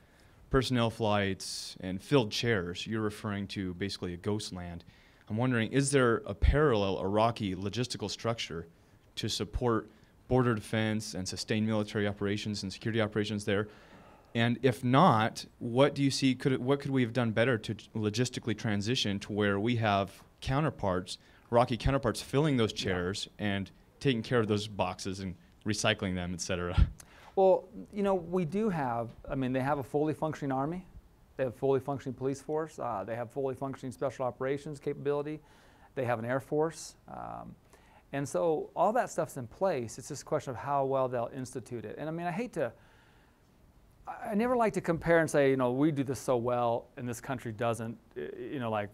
personnel flights and filled chairs. You're referring to basically a ghost land. I'm wondering, is there a parallel Iraqi logistical structure to support border defense and sustain military operations and security operations there? And if not, what do you see, what could we have done better to logistically transition to where we have counterparts, Iraqi counterparts filling those chairs and taking care of those boxes and recycling them, et cetera? Well, you know, we do have, I mean, they have a fully functioning army. They have fully functioning police force. They have fully functioning special operations capability. They have an air force. And so all that stuff's in place. It's just a question of how well they'll institute it. And I mean, I never like to compare and say, you know, we do this so well and this country doesn't. You know, like,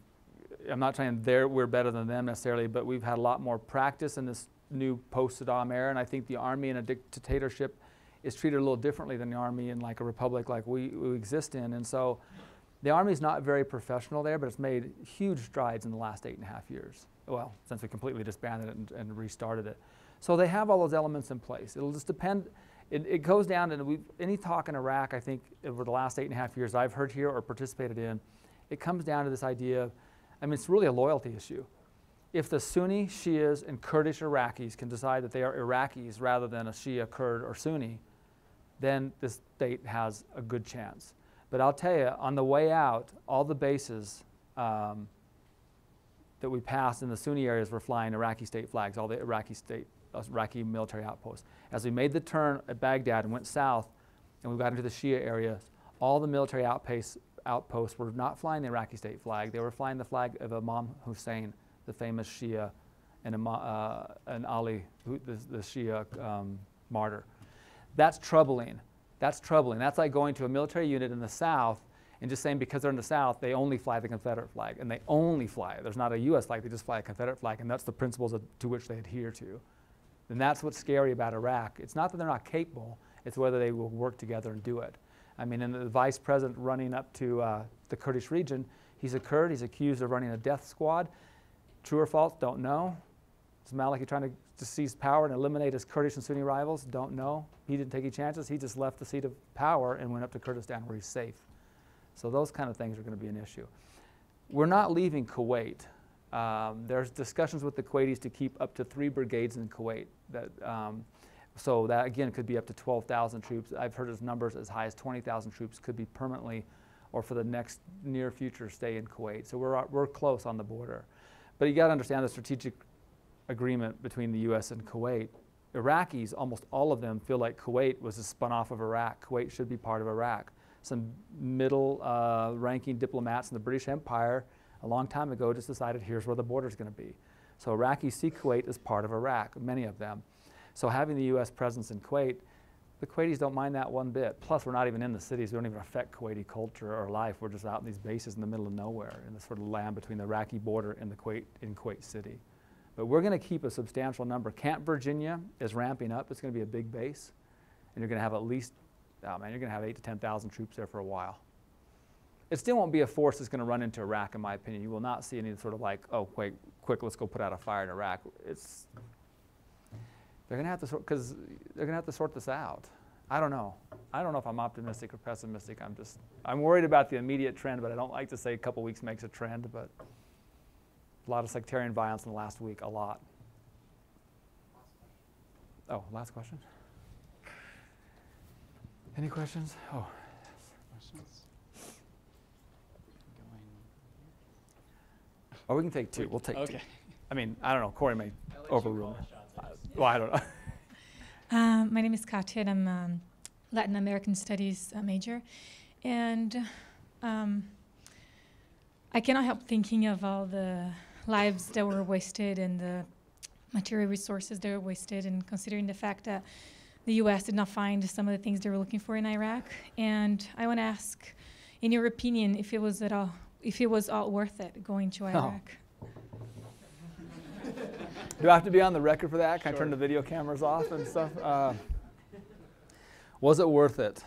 I'm not saying we're better than them necessarily, but we've had a lot more practice in this new post-Saddam era. And I think the army in a dictatorship is treated a little differently than the army in like a republic like we exist in. And so the army's not very professional there, but it's made huge strides in the last 8.5 years. Well, since we completely disbanded it and restarted it. So they have all those elements in place. It'll just depend. It goes down to any talk in Iraq, I think, over the last 8.5 years I've heard here or participated in, it comes down to this idea of, I mean, it's really a loyalty issue. If the Sunni, Shias, and Kurdish Iraqis can decide that they are Iraqis rather than a Shia, Kurd, or Sunni, then this state has a good chance. But I'll tell you, on the way out, all the bases that we passed in the Sunni areas were flying Iraqi state flags, all the Iraqi military outposts. As we made the turn at Baghdad and went south, and we got into the Shia areas, all the military outposts were not flying the Iraqi state flag. They were flying the flag of Imam Hussein, the famous Shia, and Ali, the Shia martyr. That's troubling. That's troubling. That's like going to a military unit in the South and just saying because they're in the South, they only fly the Confederate flag. And they only fly it. There's not a U.S. flag. They just fly a Confederate flag. And that's the principles to which they adhere to. And that's what's scary about Iraq. It's not that they're not capable. It's whether they will work together and do it. I mean, and the vice president running up to the Kurdish region, he's a Kurd. He's accused of running a death squad. True or false? Don't know. Is Maliki trying to seize power and eliminate his Kurdish and Sunni rivals? Don't know. He didn't take any chances. He just left the seat of power and went up to Kurdistan where he's safe. So those kind of things are going to be an issue. We're not leaving Kuwait. There's discussions with the Kuwaitis to keep up to 3 brigades in Kuwait. So that, again, could be up to 12,000 troops. I've heard as numbers as high as 20,000 troops could be permanently or for the next near future stay in Kuwait. So we're close on the border. But you got to understand the strategic agreement between the U.S. and Kuwait. Iraqis, almost all of them, feel like Kuwait was a spun off of Iraq. Kuwait should be part of Iraq. Some middle-ranking diplomats in the British Empire a long time ago just decided here's where the border is going to be. So Iraqis see Kuwait as part of Iraq, many of them. So having the U.S. presence in Kuwait, the Kuwaitis don't mind that one bit. Plus, we're not even in the cities. We don't even affect Kuwaiti culture or life. We're just out in these bases in the middle of nowhere in this sort of land between the Iraqi border and Kuwait City. But we're going to keep a substantial number. Camp Virginia is ramping up. It's going to be a big base. And you're going to have at least, you're going to have 8,000 to 10,000 troops there for a while. It still won't be a force that's going to run into Iraq, in my opinion. You will not see any sort of like, oh, wait, quick, let's go put out a fire in Iraq. They're going to have to because they're going to have to sort this out. I don't know. I don't know if I'm optimistic or pessimistic. I'm worried about the immediate trend, but I don't like to say a couple weeks makes a trend, but a lot of sectarian violence in the last week, a lot. Oh, last question? Any questions? Oh. Or we can take 2. We'll take 2. I mean, I don't know, Corey may overrule me. Well, I don't know. My name is Katya, and I'm Latin American Studies major. And I cannot help thinking of all the lives that were wasted and the material resources that were wasted, and considering the fact that the U.S. did not find some of the things they were looking for in Iraq. And I want to ask, in your opinion, if it was all worth it going to Iraq? Do I have to be on the record for that? Can I turn the video cameras off and stuff? Was it worth it?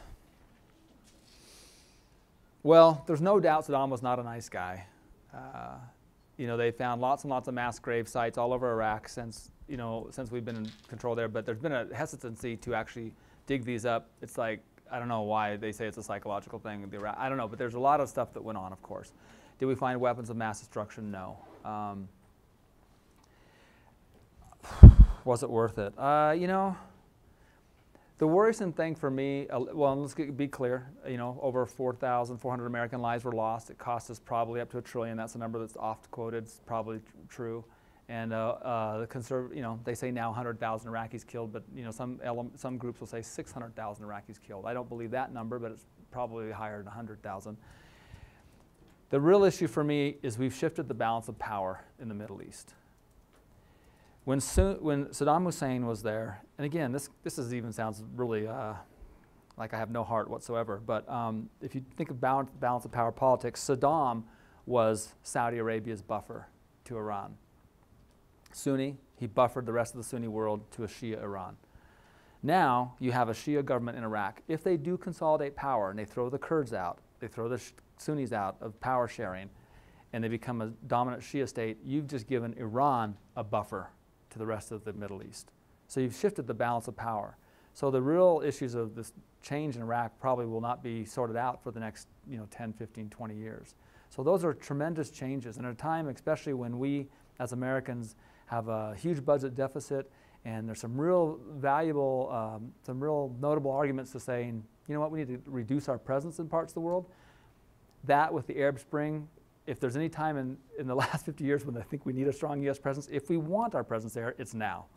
Well, there's no doubt Saddam was not a nice guy. You know, they found lots and lots of mass grave sites all over Iraq since we've been in control there, but there's been a hesitancy to actually dig these up. It's like, I don't know why they say it's a psychological thing. I don't know, but there's a lot of stuff that went on, of course. Did we find weapons of mass destruction? No. Was it worth it? You know, the worrisome thing for me, well, let's be clear, you know, over 4,400 American lives were lost. It cost us probably up to $1 trillion. That's a number that's oft quoted. It's probably true. And you know, they say now 100,000 Iraqis killed, but you know, some groups will say 600,000 Iraqis killed. I don't believe that number, but it's probably higher than 100,000. The real issue for me is we've shifted the balance of power in the Middle East. When Saddam Hussein was there, and again, this even sounds really like I have no heart whatsoever, but if you think of balance of power politics, Saddam was Saudi Arabia's buffer to Iran. Sunni, he buffered the rest of the Sunni world to a Shia Iran. Now you have a Shia government in Iraq. If they do consolidate power and they throw the Kurds out, they throw the Sunnis out of power sharing, and they become a dominant Shia state, you've just given Iran a buffer to the rest of the Middle East. So you've shifted the balance of power. So the real issues of this change in Iraq probably will not be sorted out for the next 10, 15, 20 years. So those are tremendous changes. And at a time, especially when we as Americans have a huge budget deficit, and there's some real valuable, some real notable arguments to saying, you know what, we need to reduce our presence in parts of the world. That with the Arab Spring, if there's any time in the last 50 years when I think we need a strong U.S. presence, if we want our presence there, it's now.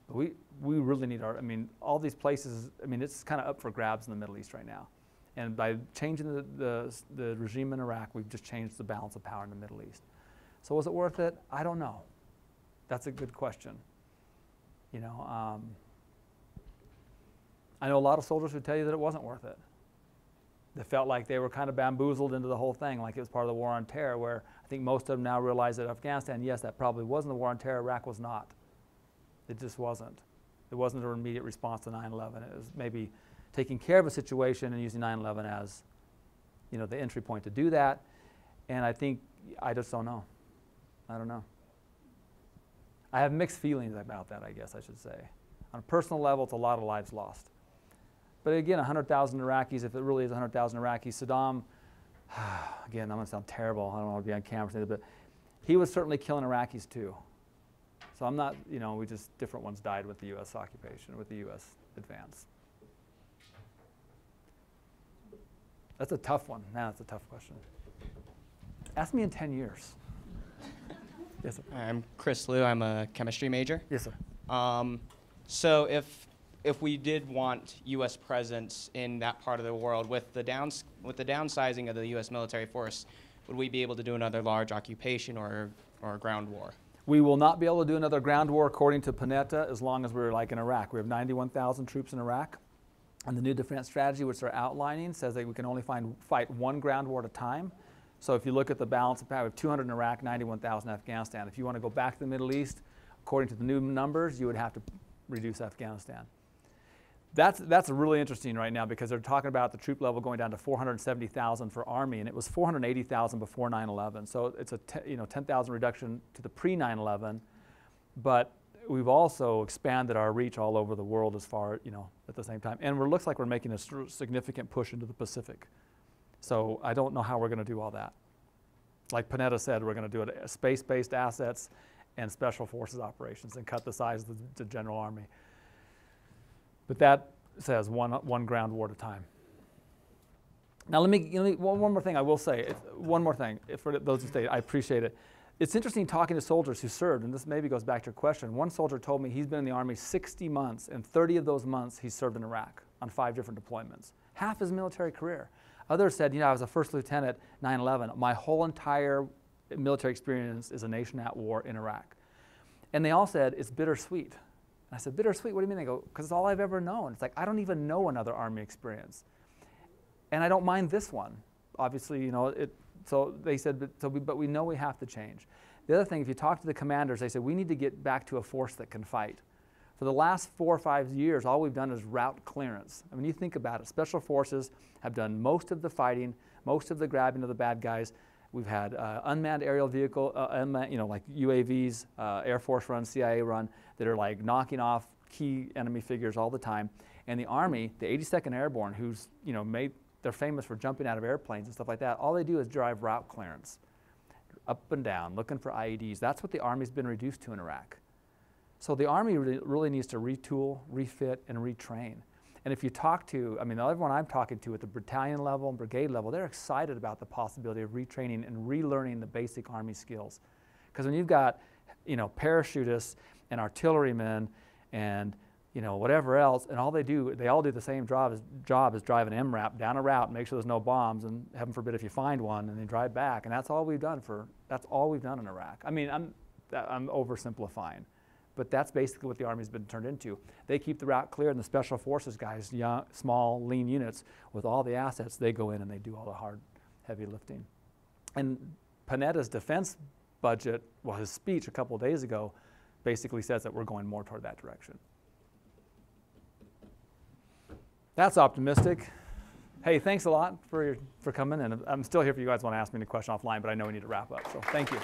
We really need our, I mean, all these places, I mean, it's kind of up for grabs in the Middle East right now. And by changing the regime in Iraq, we've just changed the balance of power in the Middle East. So was it worth it? I don't know. That's a good question. You know, I know a lot of soldiers who tell you that it wasn't worth it. They felt like they were kind of bamboozled into the whole thing, like it was part of the war on terror, where I think most of them now realize that Afghanistan, yes, that probably wasn't the war on terror, Iraq was not. It just wasn't. It wasn't an immediate response to 9/11. It was maybe taking care of a situation and using 9/11 as, the entry point to do that. And I think, I just don't know. I don't know. I have mixed feelings about that, I guess I should say. On a personal level, it's a lot of lives lost. But again, 100,000 Iraqis, if it really is 100,000 Iraqis, Saddam, again, I'm going to sound terrible. I don't want to be on camera saying this, but he was certainly killing Iraqis too. So I'm not, we just, different ones died with the U.S. occupation, with the U.S. advance. That's a tough one. Now that's a tough question. Ask me in 10 years. Yes, sir. I'm Chris Liu. I'm a chemistry major. Yes, sir. So if we did want U.S. presence in that part of the world, with the downsizing of the U.S. military force, would we be able to do another large occupation or a ground war? We will not be able to do another ground war according to Panetta as long as we're like in Iraq. We have 91,000 troops in Iraq. And the new defense strategy, which they're outlining, says that we can only fight one ground war at a time. So if you look at the balance of power, we have 200 in Iraq, 91,000 in Afghanistan. If you want to go back to the Middle East, according to the new numbers, you would have to reduce Afghanistan. That's really interesting right now because they're talking about the troop level going down to 470,000 for Army, and it was 480,000 before 9/11. So it's a 10,000 reduction to the pre-9/11, but we've also expanded our reach all over the world as far, at the same time. And it looks like we're making a significant push into the Pacific. So I don't know how we're going to do all that. Like Panetta said, we're going to do it space-based assets and special forces operations and cut the size of the general army. But that says one ground war at a time. Now let me one more thing I will say. One more thing for those who stay, I appreciate it. It's interesting talking to soldiers who served, and this maybe goes back to your question. One soldier told me he's been in the Army 60 months, and 30 of those months he served in Iraq on 5 different deployments. Half his military career. Others said, I was a first lieutenant 9/11. My whole entire military experience is a nation at war in Iraq. And they all said, it's bittersweet. And I said, bittersweet? What do you mean? They go, because it's all I've ever known. It's like, I don't even know another Army experience. And I don't mind this one. Obviously, so they said, but we know we have to change. The other thing, if you talk to the commanders, they said, we need to get back to a force that can fight. For the last 4 or 5 years, all we've done is route clearance. I mean, you think about it. Special forces have done most of the fighting, most of the grabbing of the bad guys. We've had unmanned aerial vehicle, like UAVs, Air Force run, CIA run, that are like knocking off key enemy figures all the time. And the Army, the 82nd Airborne, who's, they're famous for jumping out of airplanes and stuff like that. All they do is drive route clearance, up and down, looking for IEDs. That's what the Army's been reduced to in Iraq. So the Army really needs to retool, refit, and retrain. And if you talk to, everyone I'm talking to at the battalion level and brigade level, they're excited about the possibility of retraining and relearning the basic Army skills. Because when you've got, parachutists and artillerymen and, whatever else, and they all do the same job as drive an MRAP down a route and make sure there's no bombs, and heaven forbid if you find one, and then drive back. And that's all we've done in Iraq. I'm oversimplifying. But that's basically what the Army's been turned into. They keep the route clear, and the Special Forces guys, young, small, lean units, with all the assets, they go in and they do all the hard, heavy lifting. And Panetta's defense budget, his speech a couple of days ago, basically says that we're going more toward that direction. That's optimistic. Hey, thanks a lot for coming, and I'm still here if you guys want to ask me any question offline, but I know we need to wrap up, so thank you.